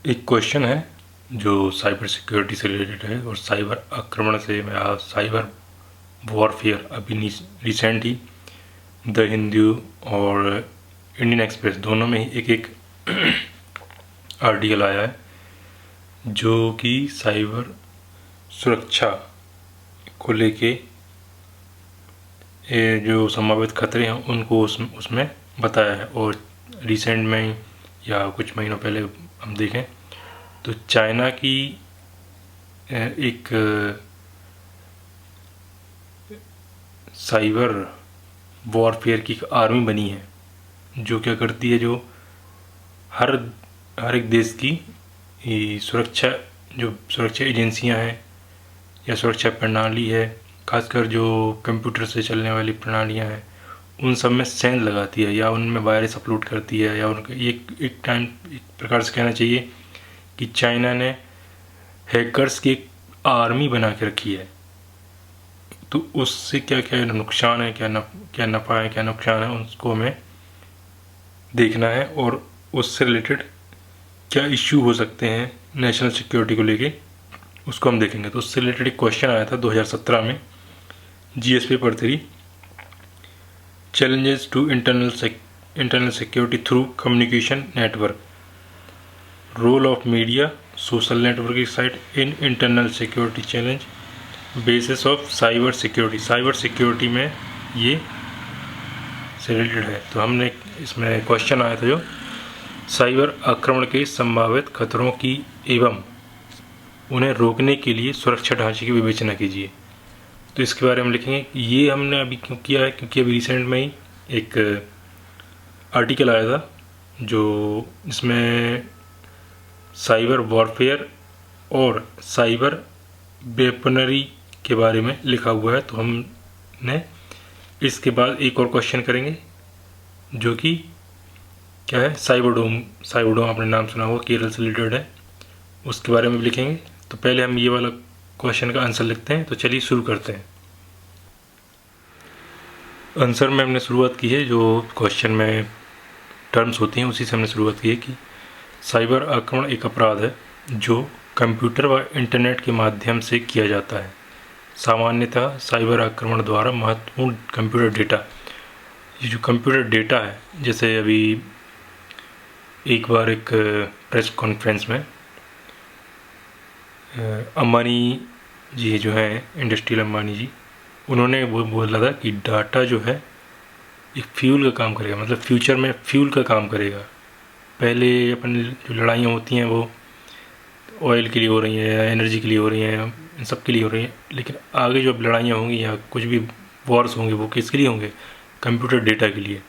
एक क्वेश्चन है जो साइबर सिक्योरिटी से रिलेटेड है और साइबर आक्रमण से या साइबर वॉरफेयर अभी रिसेंट ही द हिंदू और इंडियन एक्सप्रेस दोनों में ही एक एक आर्टिकल आया है जो कि साइबर सुरक्षा को लेके जो संभावित खतरे हैं उनको उसमें बताया है। और रिसेंट में या कुछ महीनों पहले हम देखें तो चाइना की एक साइबर वॉरफेयर की आर्मी बनी है जो क्या करती है, जो हर एक देश की सुरक्षा एजेंसियां हैं या सुरक्षा प्रणाली है, खासकर जो कंप्यूटर से चलने वाली प्रणालियां हैं उन सब में सेंध लगाती है या उनमें वायरस अपलोड करती है, या उनका एक प्रकार से कहना चाहिए कि चाइना ने हैकर्स की एक आर्मी बना के रखी है। तो उससे क्या क्या नुकसान है, क्या नफ़ा है, क्या नुकसान है, उसको हमें देखना है और उससे रिलेटेड क्या इश्यू हो सकते हैं नेशनल सिक्योरिटी को लेके उसको हम देखेंगे। तो उससे रिलेटेड एक क्वेश्चन आया था 2017 में GS paper 3, challenges to internal security through communication network, role of media social networking site in internal security challenge, basis of cyber security में ये से रिलेटेड है। तो हमने इसमें क्वेश्चन आया था जो साइबर आक्रमण के संभावित खतरों की एवं उन्हें रोकने के लिए सुरक्षा ढांचे की विवेचना कीजिए। तो इसके बारे में लिखेंगे। ये हमने अभी क्यों किया है, क्योंकि अभी रिसेंट में ही एक आर्टिकल आया था जो इसमें साइबर वॉरफेयर और साइबर वेपनरी के बारे में लिखा हुआ है। तो हमने इसके बाद एक और क्वेश्चन करेंगे जो कि क्या है, साइबरडोम आपने नाम सुना होगा, केरल से रिलेटेड है, उसके बारे में भी लिखेंगे। तो पहले हम ये वाला क्वेश्चन का आंसर लिखते हैं। तो चलिए शुरू करते हैं। आंसर में हमने शुरुआत की है, जो क्वेश्चन में टर्म्स होती हैं उसी से हमने शुरुआत की है कि साइबर आक्रमण एक अपराध है जो कंप्यूटर व इंटरनेट के माध्यम से किया जाता है। सामान्यतः साइबर आक्रमण द्वारा महत्वपूर्ण कंप्यूटर डेटा, ये जो कंप्यूटर डेटा है, जैसे अभी एक बार एक प्रेस कॉन्फ्रेंस में अंबानी जी जो हैं, इंडस्ट्रियल अंबानी जी, उन्होंने वो बोला था कि डाटा जो है एक फ्यूल का काम करेगा, मतलब फ्यूचर में फ्यूल का काम करेगा। पहले अपन जो लड़ाइयाँ होती हैं वो ऑयल के लिए हो रही हैं या एनर्जी के लिए हो रही हैं, इन सब के लिए हो रही हैं, लेकिन आगे जो अब लड़ाइयाँ होंगी या कुछ भी वॉर्स होंगे वो किसके लिए होंगे, कंप्यूटर डेटा के लिए।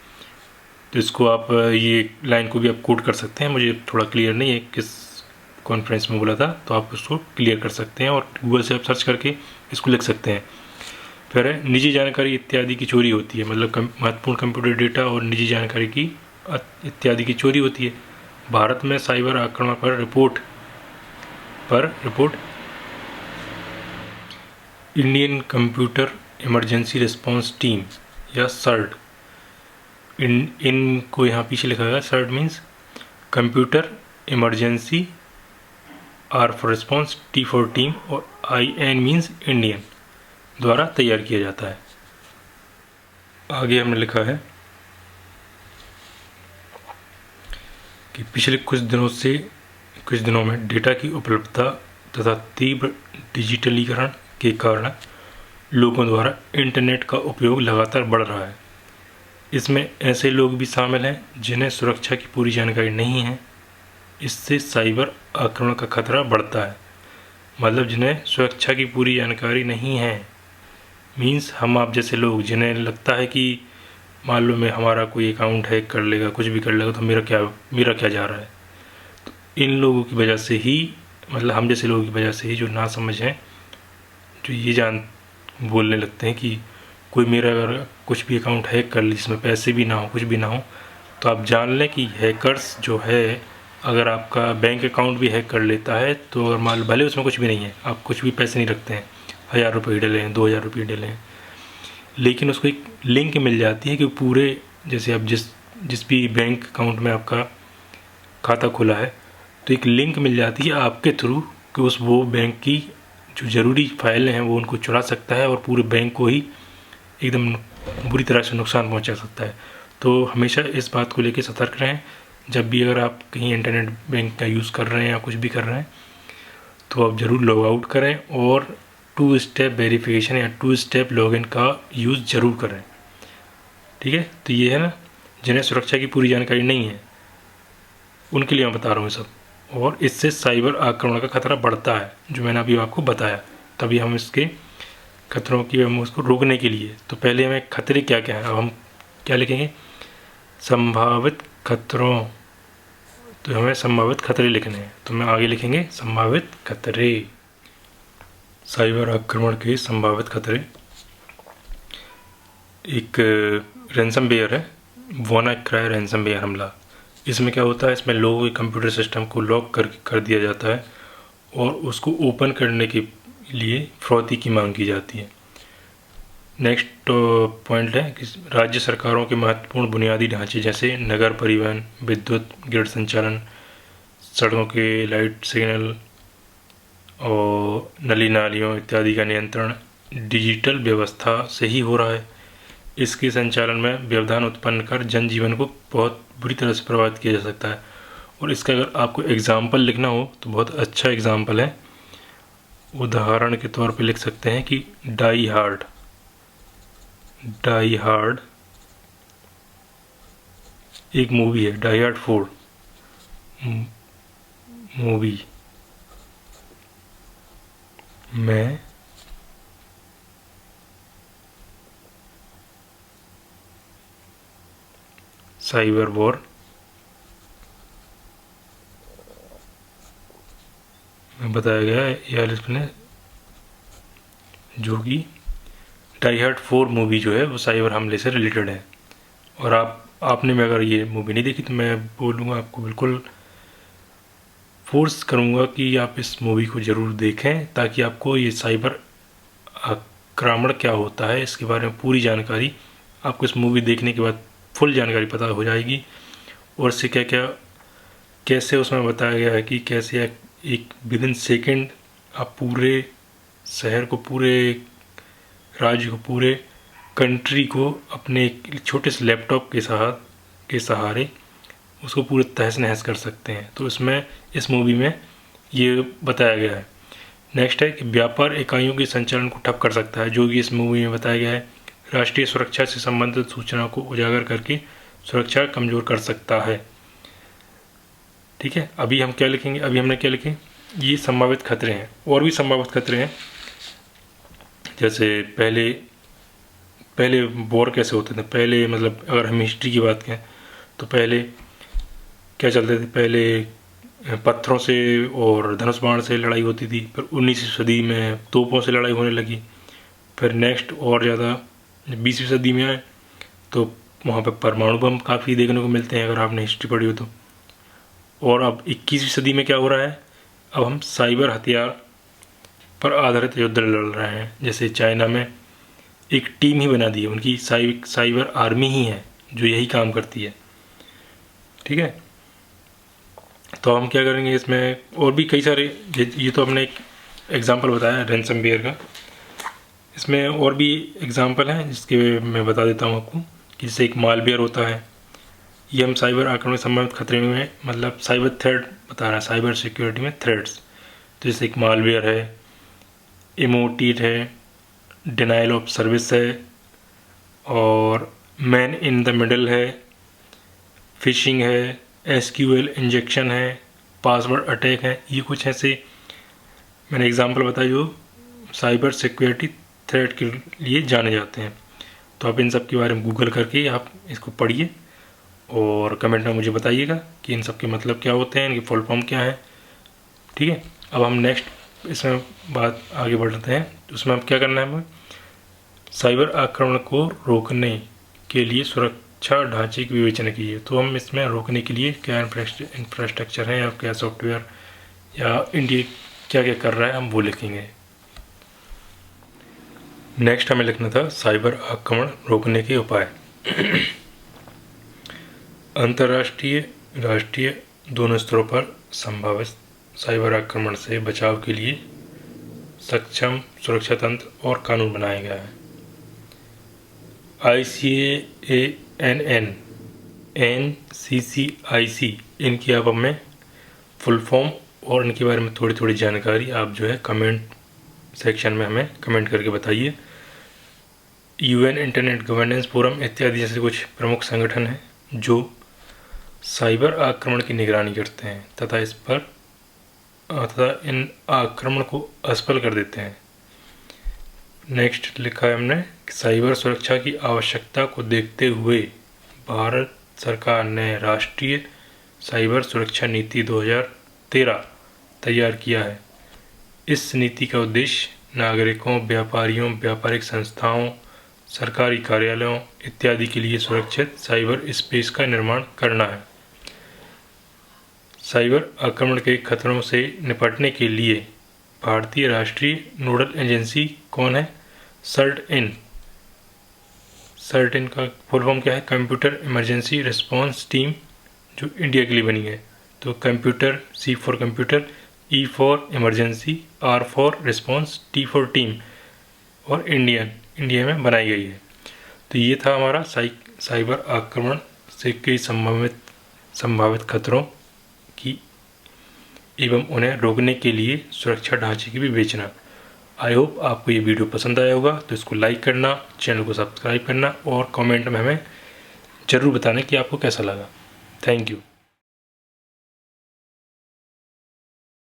तो इसको आप ये लाइन को भी आप कोट कर सकते हैं, मुझे थोड़ा क्लियर नहीं है किस कॉन्फ्रेंस में बोला था, तो आप उसको क्लियर कर सकते हैं और गूगल से आप सर्च करके इसको लिख सकते हैं। फिर है निजी जानकारी इत्यादि की चोरी होती है, मतलब महत्वपूर्ण कंप्यूटर डेटा और निजी जानकारी की इत्यादि की चोरी होती है। भारत में साइबर आक्रमण पर report Indian computer emergency response team या सर्ड, इनको यहाँ पीछे लिखा गया, CERT means computer emergency, R for response, T for team और IN मीन्स इंडियन, द्वारा तैयार किया जाता है। आगे हमने लिखा है कि पिछले कुछ दिनों में डेटा की उपलब्धता तथा तीव्र डिजिटलीकरण के कारण लोगों द्वारा इंटरनेट का उपयोग लगातार बढ़ रहा है। इसमें ऐसे लोग भी शामिल हैं जिन्हें सुरक्षा की पूरी जानकारी नहीं है। इससे साइबर आक्रमण का खतरा बढ़ता है। मतलब जिन्हें सुरक्षा की पूरी जानकारी नहीं है, मीन्स हम आप जैसे लोग जिन्हें लगता है कि मान लो मैं हमारा कोई अकाउंट हैक कर लेगा, कुछ भी कर लेगा, तो मेरा क्या जा रहा है। तो इन लोगों की वजह से ही, मतलब हम जैसे लोगों की वजह से ही, जो ना समझ हैं, जो ये बोलने लगते हैं कि कोई मेरा अगर कुछ भी अकाउंट हैक कर ले जिसमें पैसे भी ना हो, कुछ भी ना हो, तो आप जान लें कि हैकर्स जो है, अगर आपका बैंक अकाउंट भी हैक कर लेता है तो अगर मान लो भले उसमें कुछ भी नहीं है, आप कुछ भी पैसे नहीं रखते हैं, 1000 रुपये डले हैं, 2000 रुपये डले हैं, लेकिन उसको एक लिंक मिल जाती है कि पूरे, जैसे आप जिस भी बैंक अकाउंट में आपका खाता खुला है, तो एक लिंक मिल जाती है आपके थ्रू कि उस वो बैंक की जो ज़रूरी फाइलें हैं वो उनको चुरा सकता है और पूरे बैंक को ही एकदम बुरी तरह से नुकसान पहुंचा सकता है। तो हमेशा इस बात को लेकर सतर्क रहें। जब भी अगर आप कहीं इंटरनेट बैंक का यूज़ कर रहे हैं या कुछ भी कर रहे हैं तो आप ज़रूर लॉग आउट करें और 2 स्टेप वेरिफिकेशन या 2 स्टेप लॉगिन का यूज़ ज़रूर करें। ठीक है, तो ये है ना, जिन्हें सुरक्षा की पूरी जानकारी नहीं है उनके लिए मैं बता रहा हूँ सब। और इससे साइबर आक्रमण का खतरा बढ़ता है, जो मैंने अभी आपको बताया। तभी हम इसके खतरों की, हम उसको रोकने के लिए, तो पहले हमें खतरे क्या क्या हैं। अब हम क्या लिखेंगे, संभावित खतरों। तो हमें संभावित खतरे लिखने हैं, तो मैं आगे लिखेंगे संभावित खतरे। साइबर आक्रमण के संभावित खतरे। एक रैंसमवेयर है, वानाक्राई रैंसमवेयर हमला। इसमें क्या होता है, इसमें लोगों के कंप्यूटर सिस्टम को लॉक कर दिया जाता है और उसको ओपन करने के लिए फिरौती की मांग की जाती है। नेक्स्ट पॉइंट है कि राज्य सरकारों के महत्वपूर्ण बुनियादी ढांचे जैसे नगर परिवहन, विद्युत ग्रिड संचालन, सड़कों के लाइट सिग्नल और नली नालियों इत्यादि का नियंत्रण डिजिटल व्यवस्था से ही हो रहा है। इसके संचालन में व्यवधान उत्पन्न कर जनजीवन को बहुत बुरी तरह से प्रभावित किया जा सकता है। और इसका अगर आपको एग्जाम्पल लिखना हो तो बहुत अच्छा एग्जाम्पल है। उदाहरण के तौर पे लिख सकते हैं कि डाई हार्ड एक मूवी है, डाई हार्ड 4 मूवी में साइबर वॉर में बताया गया है, या इसमें जो कि डाई हार्ड 4 मूवी जो है वो साइबर हमले से रिलेटेड है। और आपने में अगर ये मूवी नहीं देखी तो मैं बोलूँगा आपको, बिल्कुल फोर्स करूँगा कि आप इस मूवी को ज़रूर देखें, ताकि आपको ये साइबर आक्रमण क्या होता है इसके बारे में पूरी जानकारी आपको इस मूवी देखने के बाद फुल जानकारी पता हो जाएगी। और इससे क्या क्या कैसे उसमें बताया गया है कि कैसे एक विद इन सेकेंड आप पूरे शहर को, पूरे राज्य को, पूरे कंट्री को अपने एक छोटे से लैपटॉप के सहारे उसको पूरे तहस नहस कर सकते हैं। तो इसमें इस मूवी में ये बताया गया है। नेक्स्ट है कि व्यापार इकाइयों के संचालन को ठप कर सकता है, जो कि इस मूवी में बताया गया है। राष्ट्रीय सुरक्षा से संबंधित सूचनाओं को उजागर करके सुरक्षा कमज़ोर कर सकता है। ठीक है, अभी हम क्या लिखेंगे, अभी हमने क्या लिखे, ये संभावित खतरे हैं। और भी संभावित खतरे हैं, जैसे पहले वॉर कैसे होते थे। पहले मतलब अगर हम हिस्ट्री की बात करें तो पहले क्या चलते थे, पहले पत्थरों से और धनुष बाण से लड़ाई होती थी। फिर 19वीं सदी में तोपों से लड़ाई होने लगी। फिर नेक्स्ट और ज़्यादा 20वीं सदी में आए तो वहाँ पर परमाणु बम काफ़ी देखने को मिलते हैं, अगर आपने हिस्ट्री पढ़ी हो तो। और अब 21वीं सदी में क्या हो रहा है, अब हम साइबर हथियार पर आधारित युद्ध लड़ रहे हैं। जैसे चाइना में एक टीम ही बना दी है, उनकी साइबर आर्मी ही है जो यही काम करती है। ठीक है, तो हम क्या करेंगे इसमें, और भी कई सारे, ये तो हमने एक एग्जांपल बताया रैंसमवेयर का। इसमें और भी एग्जांपल हैं जिसके मैं बता देता हूँ आपको, कि जैसे एक मालवेयर होता है। ये हम साइबर आक्रमण से संबंधित खतरे में, मतलब साइबर थ्रेट बता रहा है, साइबर सिक्योरिटी में थ्रेट्स। तो जैसे एक मालवेयर है, इमोटिट है, डिनाइल ऑफ सर्विस है, और मैन इन द मिडल है, फिशिंग है, एसक्यूएल इंजेक्शन है, पासवर्ड अटैक है। ये कुछ ऐसे मैंने एग्जांपल बताए जो साइबर सिक्योरिटी थ्रेट के लिए जाने जाते हैं। तो आप इन सब के बारे में गूगल करके आप इसको पढ़िए और कमेंट में मुझे बताइएगा कि इन सब के मतलब क्या होते हैं, इनकी फुल फॉर्म क्या है। ठीक है, अब हम नेक्स्ट इसमें बात आगे बढ़ते हैं। उसमें हम क्या करना है, हमें साइबर आक्रमण को रोकने के लिए सुरक्षा ढांचे की विवेचना कीजिए। तो हम इसमें रोकने के लिए क्या इंफ्रास्ट्रक्चर है, या क्या सॉफ्टवेयर, या इंडिया क्या क्या कर रहा है, हम वो लिखेंगे। नेक्स्ट हमें लिखना था साइबर आक्रमण रोकने के उपाय। अंतर्राष्ट्रीय, राष्ट्रीय दोनों स्तरों पर संभावित साइबर आक्रमण से बचाव के लिए सक्षम सुरक्षा तंत्र और कानून बनाया गया है। ICANN, NCCIC, इनकी आप हमें फुल फॉर्म और इनके बारे में थोड़ी थोड़ी जानकारी आप जो है कमेंट सेक्शन में हमें कमेंट करके बताइए। UN इंटरनेट गवर्नेंस फोरम इत्यादि जैसे कुछ प्रमुख संगठन हैं जो साइबर आक्रमण की निगरानी करते हैं तथा इन आक्रमण को असफल कर देते हैं। नेक्स्ट लिखा है हमने, साइबर सुरक्षा की आवश्यकता को देखते हुए भारत सरकार ने राष्ट्रीय साइबर सुरक्षा नीति 2013 तैयार किया है। इस नीति का उद्देश्य नागरिकों, व्यापारियों, व्यापारिक संस्थाओं, सरकारी कार्यालयों इत्यादि के लिए सुरक्षित साइबर स्पेस का निर्माण करना है। साइबर आक्रमण के खतरों से निपटने के लिए भारतीय राष्ट्रीय नोडल एजेंसी कौन है? सर्ट-इन का फुल फॉर्म क्या है? कंप्यूटर इमरजेंसी रिस्पांस टीम, जो इंडिया के लिए बनी है। तो computer, C for computer, E for emergency, R for response, T for team, और इंडिया में बनाई गई है। तो ये था हमारा साइबर आक्रमण से कई संभावित खतरों की एवं उन्हें रोकने के लिए सुरक्षा ढांचे की भी विवेचना। आई होप आपको ये वीडियो पसंद आया होगा, तो इसको लाइक करना, चैनल को सब्सक्राइब करना और कमेंट में हमें ज़रूर बताना कि आपको कैसा लगा। Thank you.